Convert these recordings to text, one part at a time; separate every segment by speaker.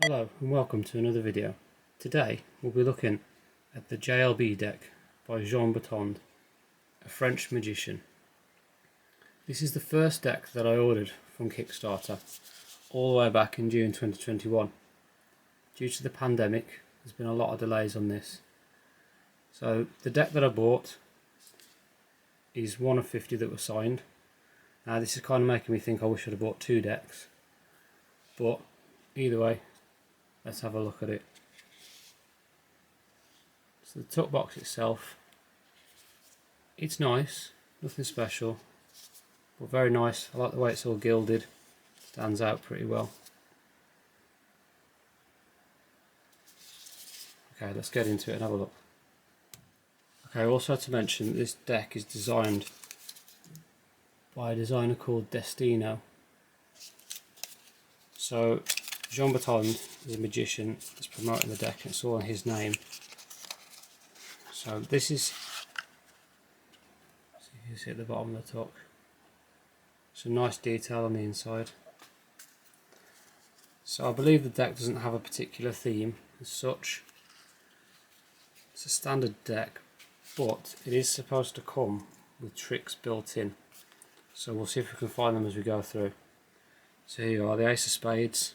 Speaker 1: Hello and welcome to another video. Today we'll be looking at the JLB Deck by Jean Bertrand, a French magician. This is the first deck that I ordered from Kickstarter all the way back in June 2021. Due to the pandemic, there's been a lot of delays on this. So the deck that I bought is one of 50 that were signed. Now this is kind of making me think I wish I'd have bought two decks, but either way, let's have a look at it. So the tuck box itself, it's nice, nothing special, but very nice. I like the way it's all gilded, stands out pretty well. Okay, let's get into it and have a look. Okay, also to mention that this deck is designed by a designer called Destino. So Jean Bertrand is a magician that's promoting the deck, and it's all in his name. So this is, so you can see at the bottom of the tuck, some nice detail on the inside. So I believe the deck doesn't have a particular theme as such. It's a standard deck, but it is supposed to come with tricks built in. So we'll see if we can find them as we go through. So here you are, the Ace of Spades.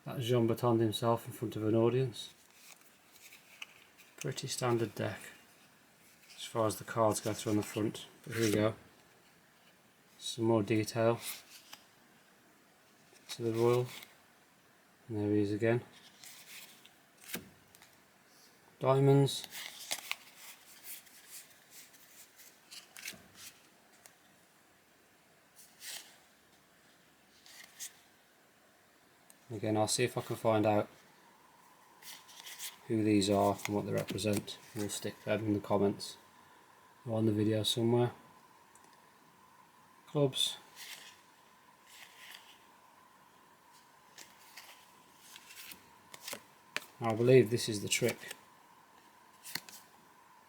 Speaker 1: That's Jean Bertrand himself in front of an audience. Pretty standard deck as far as the cards go through on the front. But here we go. Some more detail to the royal. And there he is again. Diamonds. Again, I'll see if I can find out who these are and what they represent. We'll stick them in the comments or on the video somewhere. Clubs. Now, I believe this is the trick.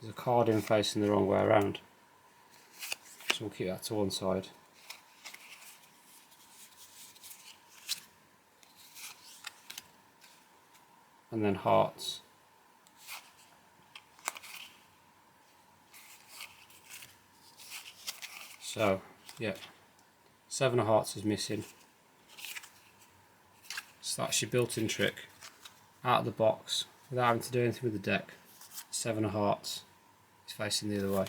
Speaker 1: There's a card in facing the wrong way around, so we'll keep that to one side. And then hearts. So, yeah, 7 of hearts is missing. So that's your built-in trick. Out of the box, without having to do anything with the deck, 7 of hearts is facing the other way.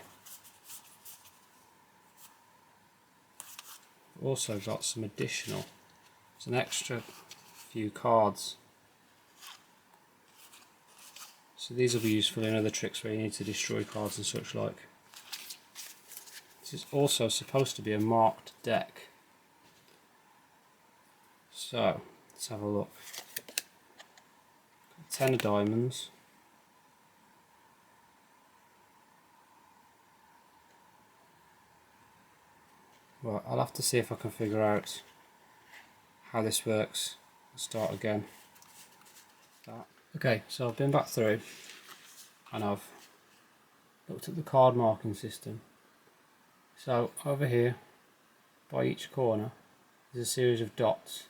Speaker 1: We've also got some additional, there's an extra few cards. So these will be useful in other tricks where you need to destroy cards and such like. This is also supposed to be a marked deck. So let's have a look. 10 of diamonds. Right, I'll have to see if I can figure out how this works. I'll start again. Okay, so I've been back through and I've looked at the card marking system. So over here, by each corner, there's a series of dots.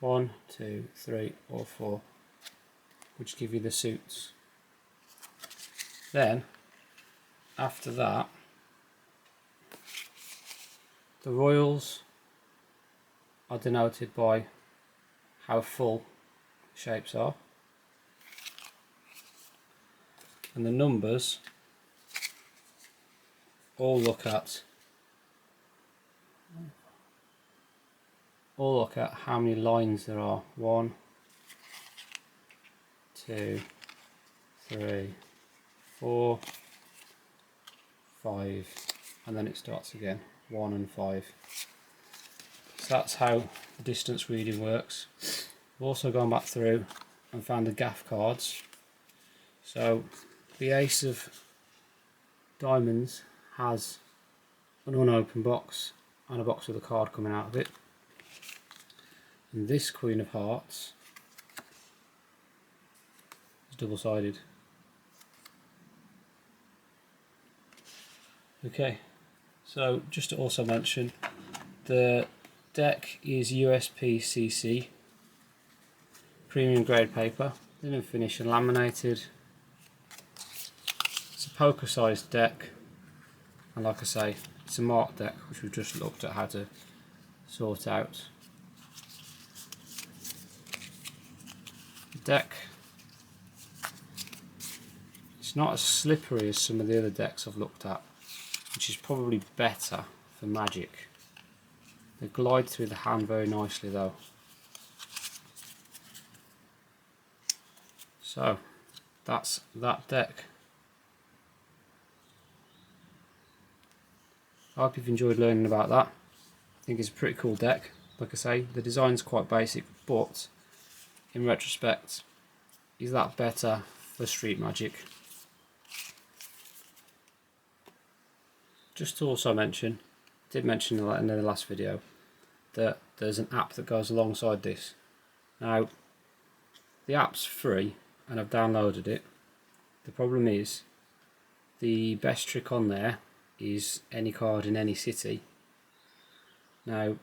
Speaker 1: 1, 2, 3 or 4, which give you the suits. Then, after that, the royals are denoted by how full shapes are, and the numbers all look at how many lines there are. 1, 2, 3, 4, 5, and then it starts again, 1 and 5. So that's how the distance reading works. We've also gone back through and found the gaff cards. So the Ace of Diamonds has an unopened box and a box with a card coming out of it. And this Queen of Hearts is double-sided. Okay, so just to also mention, the deck is USP-CC, premium grade paper, linen finish and laminated. It's a poker sized deck, and like I say, it's a marked deck which we've just looked at how to sort out. The deck, it's not as slippery as some of the other decks I've looked at, which is probably better for Magic. They glide through the hand very nicely though. So that's that deck. I hope you've enjoyed learning about that. I think it's a pretty cool deck. Like I say, the design's quite basic, but in retrospect, is that better for Street Magic? Just to also mention, I did mention in the last video, that there's an app that goes alongside this. Now, the app's free and I've downloaded it. The problem is, the best trick on there is any card in any city. Now,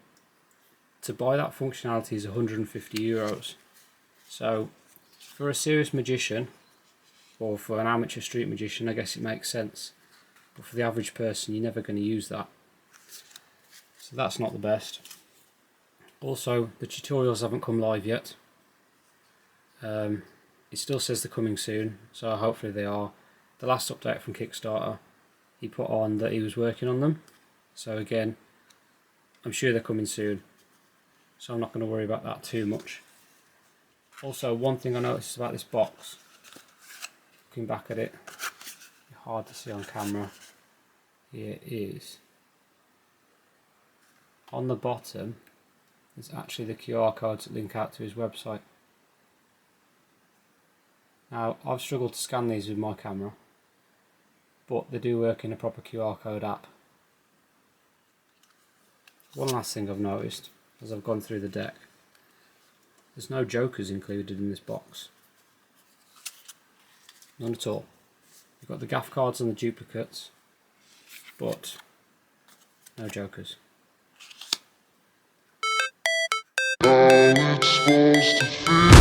Speaker 1: to buy that functionality is €150. So, for a serious magician, or for an amateur street magician, I guess it makes sense. But for the average person, you're never going to use that. So that's not the best. Also, the tutorials haven't come live yet. It still says they're coming soon, so hopefully they are. The last update from Kickstarter, he put on that he was working on them. So again, I'm sure they're coming soon. So I'm not going to worry about that too much. Also, one thing I noticed about this box, looking back at it, hard to see on camera, here is, on the bottom, there's actually the QR codes that link out to his website. Now, I've struggled to scan these with my camera, but they do work in a proper QR code app. One last thing I've noticed as I've gone through the deck, there's no jokers included in this box. None at all. You've got the gaff cards and the duplicates, but no jokers. How it's supposed to feel.